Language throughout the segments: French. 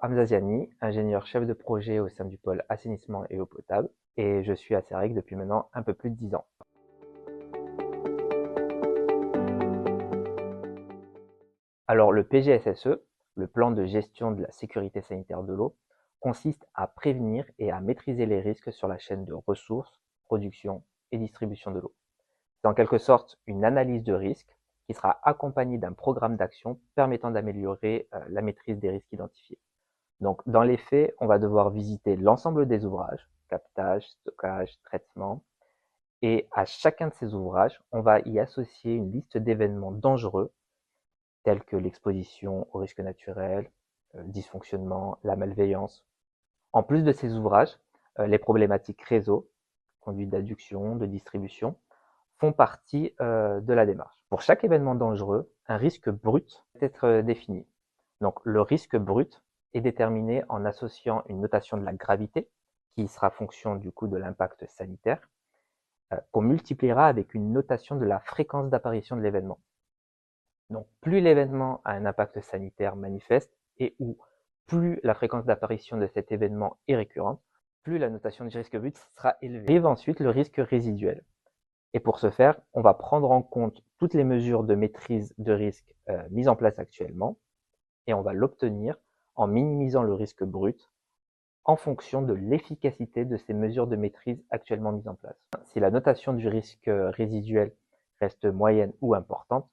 Hamza Ziani, ingénieur chef de projet au sein du pôle assainissement et eau potable, et je suis à CEREC depuis maintenant un peu plus de 10 ans. Alors le PGSSE, le plan de gestion de la sécurité sanitaire de l'eau, consiste à prévenir et à maîtriser les risques sur la chaîne de ressources, production et distribution de l'eau. C'est en quelque sorte une analyse de risque qui sera accompagnée d'un programme d'action permettant d'améliorer la maîtrise des risques identifiés. Donc, dans les faits, on va devoir visiter l'ensemble des ouvrages, captage, stockage, traitement, et à chacun de ces ouvrages, on va y associer une liste d'événements dangereux, tels que l'exposition aux risques naturels, le dysfonctionnement, la malveillance. En plus de ces ouvrages, les problématiques réseau, conduite d'adduction, de distribution, font partie de la démarche. Pour chaque événement dangereux, un risque brut peut être défini. Donc le risque brut est déterminé en associant une notation de la gravité, qui sera fonction du coup de l'impact sanitaire, qu'on multipliera avec une notation de la fréquence d'apparition de l'événement. Donc plus l'événement a un impact sanitaire manifeste et ou plus la fréquence d'apparition de cet événement est récurrente, plus la notation du risque brut sera élevée. Arrive ensuite le risque résiduel. Et pour ce faire, on va prendre en compte toutes les mesures de maîtrise de risque mises en place actuellement et on va l'obtenir en minimisant le risque brut en fonction de l'efficacité de ces mesures de maîtrise actuellement mises en place. Si la notation du risque résiduel reste moyenne ou importante,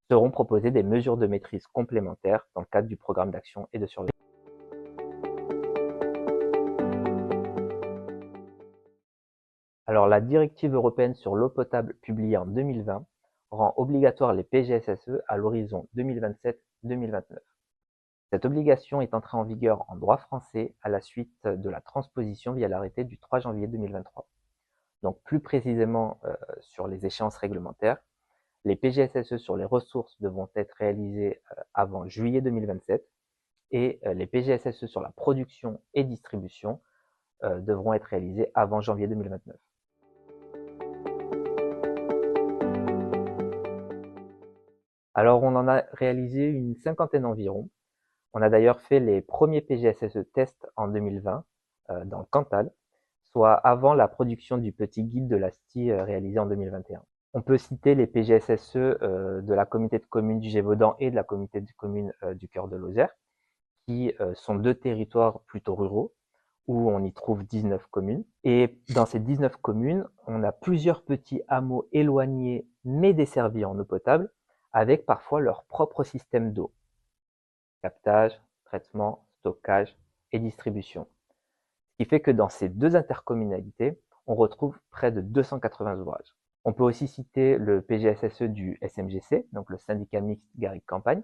seront proposées des mesures de maîtrise complémentaires dans le cadre du programme d'action et de surveillance. Alors la directive européenne sur l'eau potable publiée en 2020 rend obligatoire les PGSSE à l'horizon 2027-2029. Cette obligation est entrée en vigueur en droit français à la suite de la transposition via l'arrêté du 3 janvier 2023. Donc plus précisément sur les échéances réglementaires, les PGSSE sur les ressources devront être réalisés avant juillet 2027 et les PGSSE sur la production et distribution devront être réalisés avant janvier 2029. Alors on en a réalisé une cinquantaine environ. On a d'ailleurs fait les premiers PGSSE tests en 2020 dans le Cantal, soit avant la production du petit guide de l'ASTI réalisé en 2021. On peut citer les PGSSE de la communauté de communes du Gévaudan et de la communauté de communes du Cœur de Lozère, qui sont deux territoires plutôt ruraux, où on y trouve 19 communes. Et dans ces 19 communes, on a plusieurs petits hameaux éloignés mais desservis en eau potable, avec parfois leur propre système d'eau. Captage, traitement, stockage et distribution. Ce qui fait que dans ces deux intercommunalités, on retrouve près de 280 ouvrages. On peut aussi citer le PGSSE du SMGC, donc le syndicat mixte Garrigue-Campagne,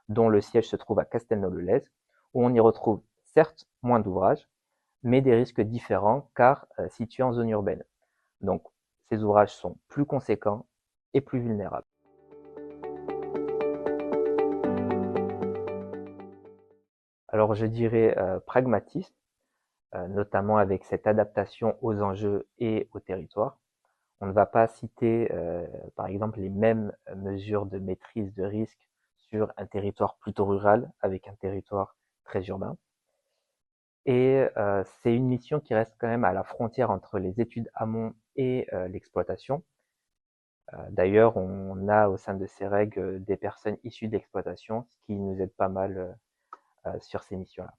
dont le siège se trouve à Castelnau-le-Lez, où on y retrouve certes moins d'ouvrages, mais des risques différents car situés en zone urbaine. Donc ces ouvrages sont plus conséquents et plus vulnérables. Alors je dirais pragmatisme, notamment avec cette adaptation aux enjeux et au territoire. On ne va pas citer, par exemple, les mêmes mesures de maîtrise de risque sur un territoire plutôt rural avec un territoire très urbain. Et c'est une mission qui reste quand même à la frontière entre les études amont et l'exploitation. D'ailleurs, on a au sein de ces règles des personnes issues de l'exploitation, ce qui nous aide pas mal sur ces missions-là.